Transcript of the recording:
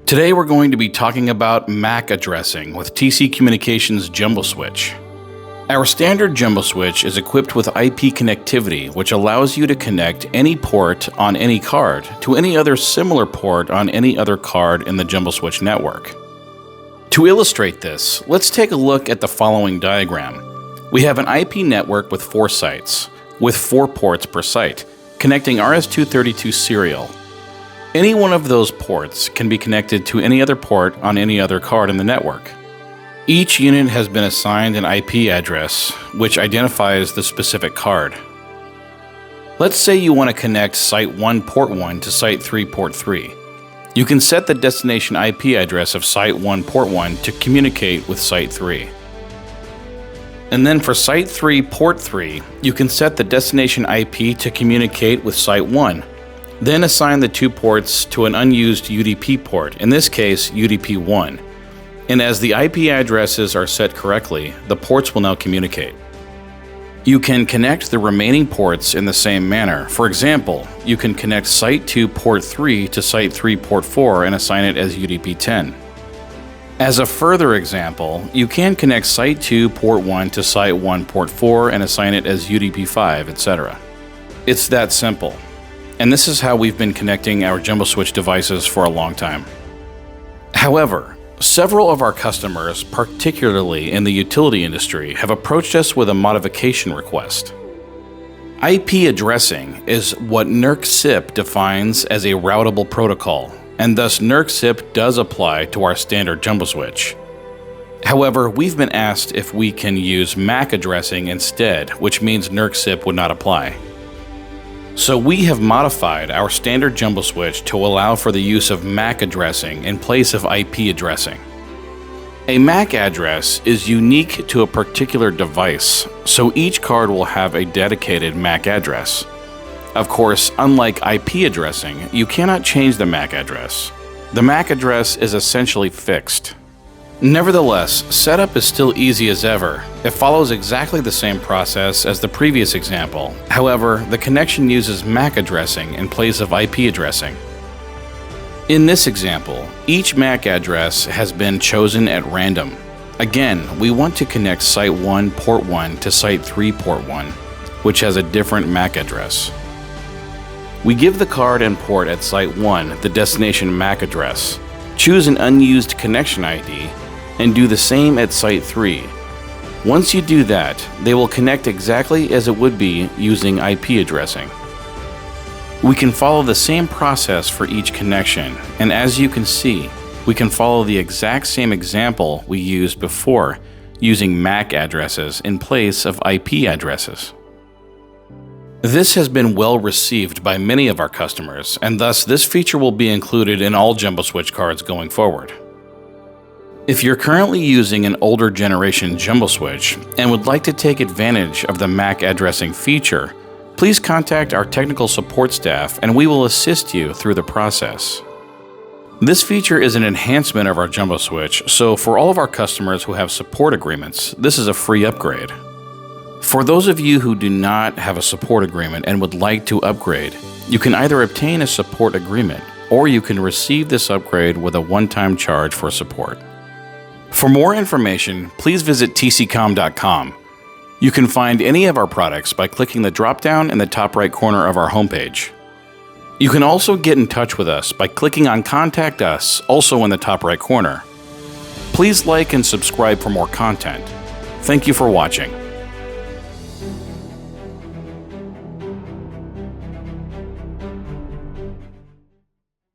Today we're going to be talking about MAC addressing with TC Communications JumboSwitch. Our standard JumboSwitch is equipped with IP connectivity, which allows you to connect any port on any card to any other similar port on any other card in the JumboSwitch network. To illustrate this, let's take a look at the following diagram. We have an IP network with 4 sites, with 4 ports per site, connecting RS-232 serial. Any one of those ports can be connected to any other port on any other card in the network. Each unit has been assigned an IP address, which identifies the specific card. Let's say you want to connect Site 1 Port 1 to Site 3 Port 3. You can set the destination IP address of Site 1 Port 1 to communicate with Site 3. And then for Site 3 Port 3, you can set the destination IP to communicate with Site 1. Then assign the 2 ports to an unused UDP port, in this case UDP 1. And as the IP addresses are set correctly, the ports will now communicate. You can connect the remaining ports in the same manner. For example, you can connect Site 2 Port 3 to Site 3 Port 4 and assign it as UDP 10. As a further example, you can connect Site 2 Port 1 to Site 1 Port 4 and assign it as UDP 5, etc. It's that simple. And this is how we've been connecting our JumboSwitch devices for a long time. However, several of our customers, particularly in the utility industry, have approached us with a modification request. IP addressing is what NERC-CIP defines as a routable protocol, and thus NERC-CIP does apply to our standard JumboSwitch. However, we've been asked if we can use MAC addressing instead, which means NERC-CIP would not apply. So we have modified our standard JumboSwitch to allow for the use of MAC addressing in place of IP addressing. A MAC address is unique to a particular device, so each card will have a dedicated MAC address. Of course, unlike IP addressing, you cannot change the MAC address. The MAC address is essentially fixed. Nevertheless, setup is still easy as ever. It follows exactly the same process as the previous example. However, the connection uses MAC addressing in place of IP addressing. In this example, each MAC address has been chosen at random. Again, we want to connect Site 1 Port 1 to Site 3 Port 1, which has a different MAC address. We give the card and port at Site 1 the destination MAC address, choose an unused connection ID, and do the same at Site 3. Once you do that, they will connect exactly as it would be using IP addressing. We can follow the same process for each connection, and as you can see, we can follow the exact same example we used before, using MAC addresses in place of IP addresses. This has been well received by many of our customers, and thus this feature will be included in all JumboSwitch cards going forward. If you're currently using an older generation JumboSwitch and would like to take advantage of the MAC addressing feature, please contact our technical support staff and we will assist you through the process. This feature is an enhancement of our JumboSwitch, so for all of our customers who have support agreements, this is a free upgrade. For those of you who do not have a support agreement and would like to upgrade, you can either obtain a support agreement or you can receive this upgrade with a one-time charge for support. For more information, please visit TCComm.com. You can find any of our products by clicking the drop-down in the top right corner of our homepage. You can also get in touch with us by clicking on Contact Us, also in the top right corner. Please like and subscribe for more content. Thank you for watching.